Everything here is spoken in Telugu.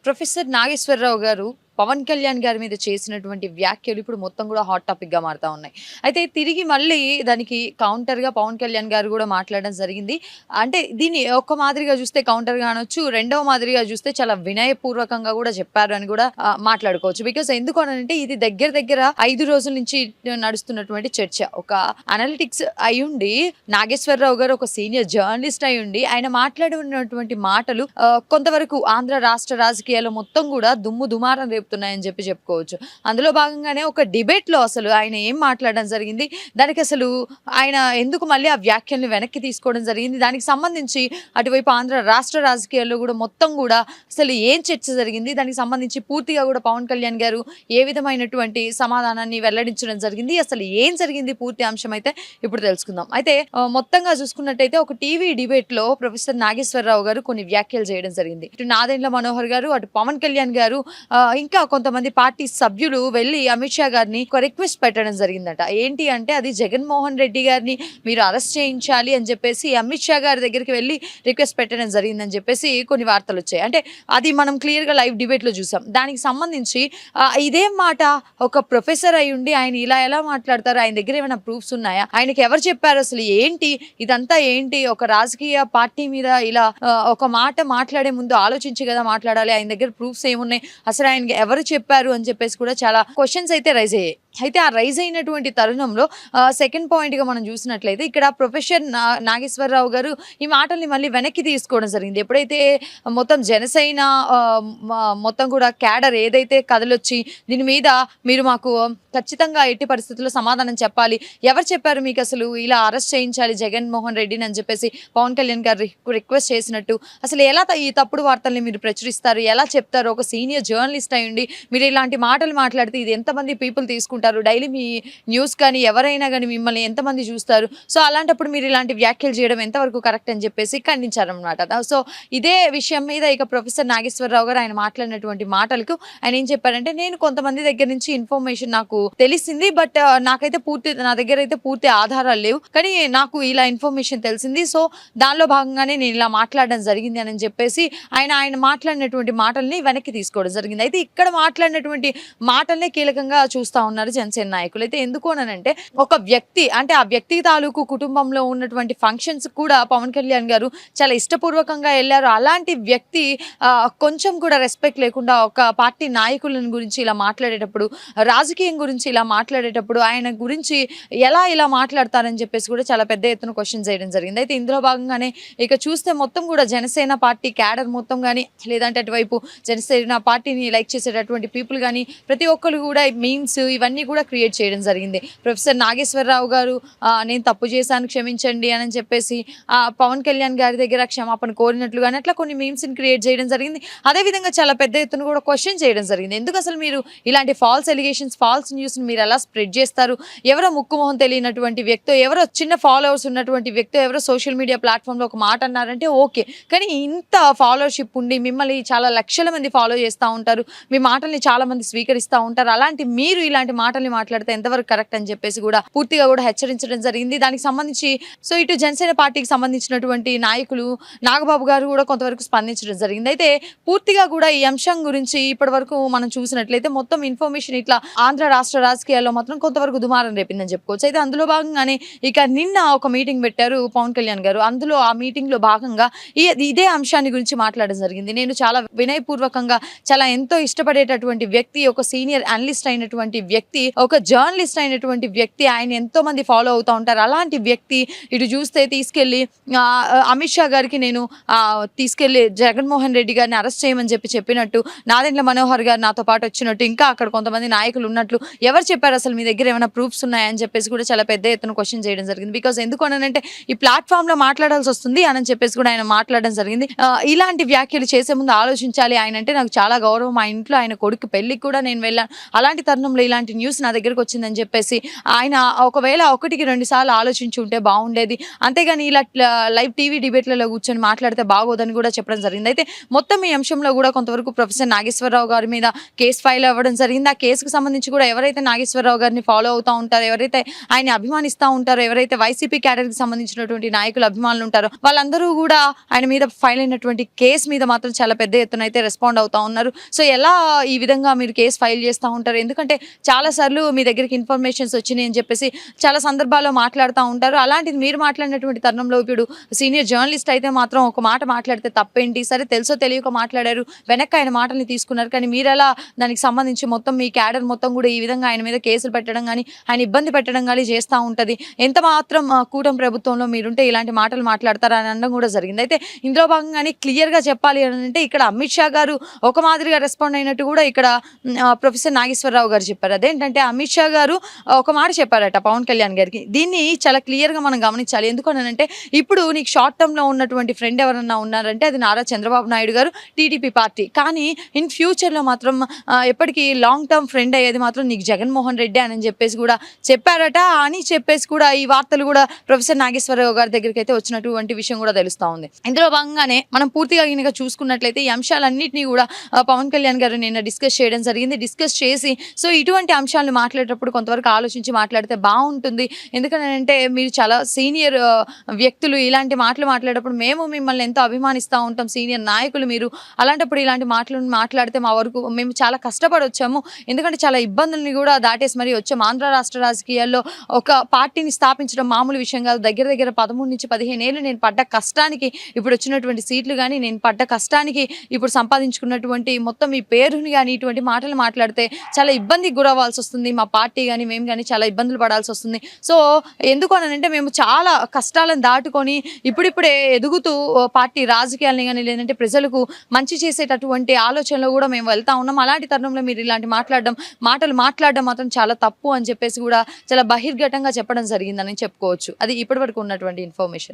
ప్రొఫెసర్ నాగేశ్వరరావు గారు పవన్ కళ్యాణ్ గారి మీద చేసినటువంటి వ్యాఖ్యలు ఇప్పుడు మొత్తం కూడా హాట్ టాపిక్ గా మారుతా ఉన్నాయి. అయితే తిరిగి మళ్ళీ దానికి కౌంటర్ గా పవన్ కళ్యాణ్ గారు కూడా మాట్లాడడం జరిగింది. అంటే దీన్ని ఒక మాదిరిగా చూస్తే కౌంటర్ గా అనొచ్చు, రెండవ మాదిరిగా చూస్తే చాలా వినయపూర్వకంగా కూడా చెప్పారు అని కూడా మాట్లాడుకోవచ్చు. బికాస్ ఎందుకు అనంటే ఇది దగ్గర దగ్గర 5 రోజుల నుంచి నడుస్తున్నటువంటి చర్చ. ఒక అనలిటిక్స్ అయ్యుండి నాగేశ్వరరావు గారు ఒక సీనియర్ జర్నలిస్ట్ అయ్యుండి ఆయన మాట్లాడినటువంటి మాటలు కొంతవరకు ఆంధ్ర రాష్ట్ర రాజకీయాల్లో మొత్తం కూడా దుమ్ము దుమారం రేపుతున్నాయని చెప్పుకోవచ్చు. అందులో భాగంగానే ఒక డిబేట్ లో అసలు ఆయన ఏం మాట్లాడడం జరిగింది, దానికి అసలు ఆయన ఎందుకు మళ్ళీ ఆ వ్యాఖ్యల్ని వెనక్కి తీసుకోవడం జరిగింది, దానికి సంబంధించి అటువైపు ఆంధ్ర రాష్ట్ర రాజకీయాల్లో కూడా మొత్తం కూడా అసలు ఏం చర్చ జరిగింది, దానికి సంబంధించి పూర్తిగా కూడా పవన్ కళ్యాణ్ గారు ఏ విధమైనటువంటి సమాధానాన్ని వెల్లడించడం జరిగింది, అసలు ఏం జరిగింది పూర్తి అంశం అయితే ఇప్పుడు తెలుసుకుందాం. అయితే మొత్తంగా చూసుకున్నట్టయితే ఒక టీవీ డిబేట్ లో ప్రొఫెసర్ నాగేశ్వరరావు గారు కొన్ని వ్యాఖ్యలు చేయడం జరిగింది. ఇటు నాదెండ్ల మనోహర్ గారు, అటు పవన్ కళ్యాణ్ గారు, ఇంకా కొంతమంది పార్టీ సభ్యులు వెళ్ళి అమిత్ షా గారిని ఒక రిక్వెస్ట్ పెట్టడం జరిగిందట. ఏంటి అంటే అది జగన్మోహన్ రెడ్డి గారిని మీరు అరెస్ట్ చేయించాలి అని చెప్పేసి అమిత్ షా గారి దగ్గరికి వెళ్ళి రిక్వెస్ట్ పెట్టడం జరిగిందని చెప్పేసి కొన్ని వార్తలు వచ్చాయి. అంటే అది మనం క్లియర్ గా లైవ్ డిబేట్ లో చూసాం. దానికి సంబంధించి ఇదేం మాట, ఒక ప్రొఫెసర్ అయి ఉండి ఆయన ఇలా ఎలా మాట్లాడతారు, ఆయన దగ్గర ఏమైనా ప్రూఫ్స్ ఉన్నాయా, ఆయనకి ఎవరు చెప్పారు, అసలు ఏంటి ఇదంతా, ఏంటి ఒక రాజకీయ పార్టీ మీద ఇలా ఒక మాట మాట్లాడే ముందు ఆలోచించి కదా మాట్లాడాలి, ఆయన దగ్గర ప్రూఫ్స్ ఏమున్నాయి, అసలు ఆయనకి ఎవరు చెప్పారు అని చెప్పేసి కూడా చాలా క్వశ్చన్స్ అయితే రైజ్ అయ్యాయి. అయితే ఆ రైజ్ అయినటువంటి తరుణంలో సెకండ్ పాయింట్ గా మనం చూసినట్లయితే ఇక్కడ ప్రొఫెసర్ నాగేశ్వరరావు గారు ఈ మాటల్ని మళ్ళీ వెనక్కి తీసుకోవడం జరిగింది. ఎప్పుడైతే మొత్తం జనసేన మొత్తం కూడా క్యాడర్ ఏదైతే కథలొచ్చి దీని మీద మీరు మాకు ఖచ్చితంగా ఎట్టి పరిస్థితుల్లో సమాధానం చెప్పాలి, ఎవరు చెప్పారు మీకు అసలు ఇలా అరెస్ట్ చేయించాలి జగన్మోహన్ రెడ్డిని అని చెప్పేసి పవన్ కళ్యాణ్ గారు రిక్వెస్ట్ చేసినట్టు, అసలు ఎలా ఈ తప్పుడు వార్తల్ని మీరు ప్రచురిస్తారు, ఎలా చెప్తారు, ఒక సీనియర్ జర్నలిస్ట్ అయ్యండి మీరు ఇలాంటి మాటలు మాట్లాడితే ఇది ఎంతమంది పీపుల్ తీసుకుంటారు, డైలీ మీ న్యూస్ కానీ ఎవరైనా కానీ మిమ్మల్ని ఎంతమంది చూస్తారు, సో అలాంటప్పుడు మీరు ఇలాంటి వ్యాఖ్యలు చేయడం ఎంతవరకు కరెక్ట్ అని చెప్పేసి ఖండించారనమాట. సో ఇదే విషయం మీద ఇక ప్రొఫెసర్ నాగేశ్వరరావు గారు ఆయన మాట్లాడినటువంటి మాటలకు ఆయన ఏం చెప్పారంటే, నేను కొంతమంది దగ్గర నుంచి ఇన్ఫర్మేషన్ నాకు తెలిసింది, బట్ నాకైతే నా దగ్గర అయితే పూర్తి ఆధారాలు లేవు, కానీ నాకు ఇలా ఇన్ఫర్మేషన్ తెలిసింది, సో దానిలో భాగంగానే నేను ఇలా మాట్లాడడం జరిగింది అని చెప్పేసి ఆయన మాట్లాడినటువంటి మాటల్ని వెనక్కి తీసుకోవడం జరిగింది. అయితే ఇక్కడ మాట్లాడినటువంటి మాటల్నే కీలకంగా చూస్తా ఉన్నారు జనసేన నాయకులు. అయితే ఎందుకు అనంటే ఒక వ్యక్తి, అంటే ఆ వ్యక్తి తాలూకు కుటుంబంలో ఉన్నటువంటి ఫంక్షన్స్ కూడా పవన్ కళ్యాణ్ గారు చాలా ఇష్టపూర్వకంగా వెళ్ళారు. అలాంటి వ్యక్తి కొంచెం కూడా రెస్పెక్ట్ లేకుండా ఒక పార్టీ నాయకులను గురించి ఇలా మాట్లాడేటప్పుడు, రాజకీయం గురించి ఇలా మాట్లాడేటప్పుడు ఆయన గురించి ఎలా ఇలా మాట్లాడతారని చెప్పేసి కూడా చాలా పెద్ద ఎత్తున క్వశ్చన్ చేయడం జరిగింది. అయితే ఇందులో భాగంగానే ఇక చూస్తే మొత్తం కూడా జనసేన పార్టీ క్యాడర్ మొత్తం కానీ, లేదంటే అటువైపు జనసేన పార్టీని లైక్ చేసేటటువంటి పీపుల్ కానీ ప్రతి ఒక్కరు కూడా మీమ్స్ ఇవన్నీ కూడా క్రియేట్ చేయడం జరిగింది. ప్రొఫెసర్ నాగేశ్వరరావు గారు నేను తప్పు చేశాను క్షమించండి అని చెప్పేసి పవన్ కళ్యాణ్ గారి దగ్గర క్షమాపణ కోరినట్లు కానీ అట్లా కొన్ని మీమ్స్ ని క్రియేట్ చేయడం జరిగింది. అదేవిధంగా చాలా పెద్ద ఎత్తున కూడా క్వశ్చన్ చేయడం జరిగింది. ఎందుకు అసలు మీరు ఇలాంటి ఫాల్స్ ఎలిగేషన్స్, ఫాల్స్ న్యూస్ మీరు ఎలా స్ప్రెడ్ చేస్తారు, ఎవరో ముక్కుమొహం తెలియనటువంటి వ్యక్తో, ఎవరో చిన్న ఫాలోవర్స్ ఉన్నటువంటి వ్యక్తో ఎవరో సోషల్ మీడియా ప్లాట్ఫామ్ లో ఒక మాట అన్నారంటే ఓకే, కానీ ఇంత ఫాలోవర్షిప్ ఉండి మిమ్మల్ని చాలా లక్షల మంది ఫాలో చేస్తూ ఉంటారు, మీ మాటల్ని చాలా మంది స్వీకరిస్తూ ఉంటారు, అలాంటి మీరు ఇలాంటి మాటల్ని మాట్లాడితే ఎంతవరకు కరెక్ట్ అని చెప్పేసి కూడా పూర్తిగా కూడా హెచ్చరించడం జరిగింది. దానికి సంబంధించి సో ఇటు జనసేన పార్టీకి సంబంధించినటువంటి నాయకులు నాగబాబు గారు కూడా కొంతవరకు స్పందించడం జరిగింది. అయితే పూర్తిగా కూడా ఈ అంశం గురించి ఇప్పటి వరకు మనం చూసినట్లయితే మొత్తం ఇన్ఫర్మేషన్ ఇట్లా ఆంధ్ర రాష్ట్ర రాజకీయాల్లో మాత్రం కొంతవరకు దుమారం రేపిందని చెప్పుకోవచ్చు. అయితే అందులో భాగంగానే ఇక నిన్న ఒక మీటింగ్ పెట్టారు పవన్ కళ్యాణ్ గారు. అందులో ఆ మీటింగ్ లో భాగంగా ఇదే అంశాన్ని గురించి మాట్లాడడం జరిగింది. నేను చాలా వినయపూర్వకంగా చాలా ఎంతో ఇష్టపడేటటువంటి వ్యక్తి, ఒక సీనియర్ అనలిస్ట్ అయినటువంటి వ్యక్తి, ఒక జర్నలిస్ట్ అయినటువంటి వ్యక్తి, ఆయన ఎంతో మంది ఫాలో అవుతూ ఉంటారు, అలాంటి వ్యక్తి ఇటు చూస్తే తీసుకెళ్లి అమిత్ షా గారికి నేను తీసుకెళ్లి జగన్మోహన్ రెడ్డి గారిని అరెస్ట్ చేయమని చెప్పినట్టు, నాదెండ్ల మనోహర్ గారు నాతో పాటు వచ్చినట్టు, ఇంకా అక్కడ కొంతమంది నాయకులు ఉన్నట్లు ఎవరు చెప్పారు, అసలు మీ దగ్గర ఏమైనా ప్రూఫ్స్ ఉన్నాయని చెప్పేసి కూడా చాలా పెద్ద ఎత్తున క్వశ్చన్ చేయడం జరిగింది. బికాస్ ఎందుకు అనంటే ఈ ప్లాట్ఫామ్ లో మాట్లాడాల్సి వస్తుంది అని చెప్పేసి కూడా ఆయన మాట్లాడడం జరిగింది. ఇలాంటి వ్యాఖ్యలు చేసే ముందు ఆలోచించాలి, ఆయన అంటే నాకు చాలా గౌరవం, మా ఇంట్లో ఆయన కొడుకు పెళ్ళికి కూడా నేను వెళ్ళాను. అలాంటి తరుణంలో ఇలాంటి న్యూస్ నా దగ్గరికి వచ్చిందని చెప్పేసి ఆయన ఒకవేళ ఒకటికి 2 సార్లు ఆలోచించి ఉంటే బాగుండేది. అంతేగాని ఇలా లైవ్ టీవీ డిబేట్‌లలో కూర్చొని మాట్లాడితే బాగోదని కూడా చెప్పడం జరిగింది. అయితే మొత్తం ఈ అంశంలో కూడా కొంతవరకు ప్రొఫెసర్ నాగేశ్వరరావు గారి మీద కేస్ ఫైల్ అవ్వడం జరిగింది. ఆ కేసుకు సంబంధించి కూడా ఎవరైతే నాగేశ్వరరావు గారిని ఫాలో అవుతా ఉంటారో, ఎవరైతే ఆయన్ని అభిమానిస్తా ఉంటారో, ఎవరైతే వైసీపీ క్యాడర్‌కి సంబంధించినటువంటి నాయకులు, అభిమానులు ఉంటారో వాళ్ళందరూ కూడా ఆయన మీద ఫైల్ అయినటువంటి కేస్ మీద మాత్రం చాలా పెద్ద ఎత్తున అయితే రెస్పాండ్ అవుతా ఉన్నారు. సో ఎలా ఈ విధంగా మీరు కేస్ ఫైల్ చేస్తా ఉంటారు? ఎందుకంటే చాలా సార్లు మీ దగ్గరికి ఇన్ఫర్మేషన్స్ వచ్చినాయి అని చెప్పేసి చాలా సందర్భాల్లో మాట్లాడుతూ ఉంటారు. అలాంటిది మీరు మాట్లాడినటువంటి తరుణంలో ఇప్పుడు సీనియర్ జర్నలిస్ట్ అయితే మాత్రం ఒక మాట మాట్లాడితే తప్పేంటి? సరే తెలుసో తెలియక మాట్లాడారు. వెనక్కి ఆయన మాటల్ని తీసుకున్నారు. కానీ మీరెలా దానికి సంబంధించి మొత్తం మీ క్యాడర్ మొత్తం కూడా ఈ విధంగా ఆయన మీద కేసులు పెట్టడం గానీ, ఆయన ఇబ్బంది పెట్టడం గానీ చేస్తా ఉంటది. ఎంత మాత్రం కూటమి ప్రభుత్వంలో మీరుంటే ఇలాంటి మాటలు మాట్లాడతారా అని అనడం కూడా జరిగింది. అయితే ఇందులో భాగంగానే క్లియర్‌గా చెప్పాలి అనంటే ఇక్కడ అమిత్ షా గారు ఒక మాదిరిగా రెస్పాండ్ అయినట్టు కూడా ఇక్కడ ప్రొఫెసర్ నాగేశ్వరరావు గారు చెప్పారు. అదేంటంటే అమిత్ షా గారు ఒక మాట చెప్పారట పవన్ కళ్యాణ్ గారికి. దీన్ని చాలా క్లియర్‌గా మనం గమనించాలి. ఎందుకనంటే ఇప్పుడు నీకు షార్ట్ టర్మ్‌లో ఉన్నటువంటి ఫ్రెండ్ ఎవరన్నా ఉన్నారంటే అది నారా చంద్రబాబు నాయుడు గారు, టీడీపీ పార్టీ. కానీ ఇన్ ఫ్యూచర్‌లో మాత్రం ఎప్పటికీ లాంగ్ టర్మ్ ఫ్రెండ్ అయ్యేది మాత్రం నీకు జగన్మోహన్ రెడ్డి అని చెప్పేసి కూడా చెప్పారట. అని చెప్పేసి కూడా ఈ వార్తలు కూడా ప్రొఫెసర్ నాగేశ్వరరావు గారి దగ్గరికి అయితే వచ్చినటువంటి విషయం కూడా తెలుస్తా ఉంది. ఇందులో భాగంగానే మనం పూర్తిగా గనుక చూసుకున్నట్లయితే ఈ అంశాలన్నింటినీ కూడా పవన్ కళ్యాణ్ గారు నిన్న డిస్కస్ చేయడం జరిగింది. డిస్కస్ చేసి సో ఇటువంటి అంశాలను మాట్లాడేటప్పుడు కొంతవరకు ఆలోచించి మాట్లాడితే బాగుంటుంది. ఎందుకంటే మీరు చాలా సీనియర్ వ్యక్తులు. ఇలాంటి మాటలు మాట్లాడేటప్పుడు మేము మిమ్మల్ని ఎంతో అభిమానిస్తూ ఉంటాం, సీనియర్ నాయకులు మీరు. అలాంటప్పుడు ఇలాంటి మాటలను మాట్లాడితే మా వరకు మేము చాలా కష్టపడి వచ్చాము. ఎందుకంటే చాలా ఇబ్బందుల్ని కూడా దాటేసి మరీ వచ్చాము. ఆంధ్ర రాష్ట్ర రాజకీయాల్లో ఒక పార్టీని స్థాపించడం మామూలు విషయం కాదు. దగ్గర దగ్గర 13-15 ఏళ్ళు నేను పడ్డ కష్టానికి ఇప్పుడు వచ్చినటువంటి సీట్లు కానీ, నేను పడ్డ కష్టానికి ఇప్పుడు సంపాదించుకున్నటువంటి మొత్తం ఈ పేరుని కానీ ఇటువంటి మాటలు మాట్లాడితే చాలా ఇబ్బందికి గురవ్వాల్సి వస్తుంది. మా పార్టీ కానీ మేము కానీ చాలా ఇబ్బందులు పడాల్సి వస్తుంది. సో ఎందుకు అనంటే మేము చాలా కష్టాలను దాటుకొని ఇప్పుడిప్పుడే ఎదుగుతూ పార్టీ రాజకీయాలని కానీ లేదంటే ప్రజలకు మంచి చేసేటటువంటి ఆలోచనలో కూడా మేము వెళ్తా ఉన్నాం. అలాంటి తరుణంలో మీరు ఇలాంటి మాటలు మాట్లాడడం మాత్రం చాలా తప్పు అని చెప్పేసి కూడా చాలా బహిర్గతంగా చెప్పడం జరిగిందని చెప్పుకోవచ్చు. అది ఇప్పటివరకు ఉన్నటువంటి ఇన్ఫర్మేషన్.